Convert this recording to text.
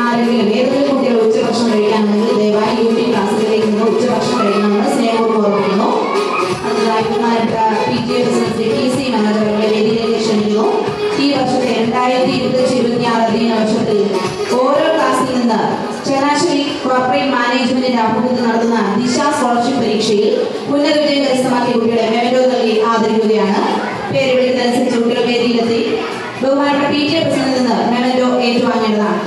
ആരെങ്കിലും ഏതെങ്കിലും കുട്ടികൾ ഉച്ചഭക്ഷണം കഴിക്കാമെങ്കിൽ ദയവായി യൂണിറ്റ് ക്ലാസ്സുകളിലേക്ക് നിന്ന് ഉച്ചഭക്ഷണം കഴിക്കണമെന്ന് സ്നേഹപൂർവ്വം ഓർമ്മിക്കുന്നു. അടുത്തതായി ബഹുമാനപ്പെട്ട PTA പ്രസിഡന്റ് PC മനോജ് അവരുടെ വേദിയിലേക്ക് ക്ഷണിക്കുന്നു. ഈ വർഷത്തെ 2025-26 അധ്യയന വർഷത്തിൽ ഓരോ ക്ലാസ്സിൽ നിന്ന് ചങ്ങനാശ്ശേരി കോർപ്പറേറ്റ് മാനേജ്മെന്റിന്റെ ആഭിമുഖ്യത്തിൽ നടത്തുന്ന ദിശ സ്കോളർഷിപ്പ് പരീക്ഷയിൽ ഉന്നത വിജയം കരസ്ഥമാക്കിയ കുട്ടികളെ മെമന്റോ നൽകി ആദരിക്കുകയാണ്. പേര് വിളിക്കുന്നതനുസരിച്ച് കുട്ടികൾ വേദിയിലെത്തി ബഹുമാനപ്പെട്ട PTA പ്രസിഡന്റിൽ നിന്ന് മെമന്റോ ഏറ്റുവാങ്ങേണ്ടതാണ്.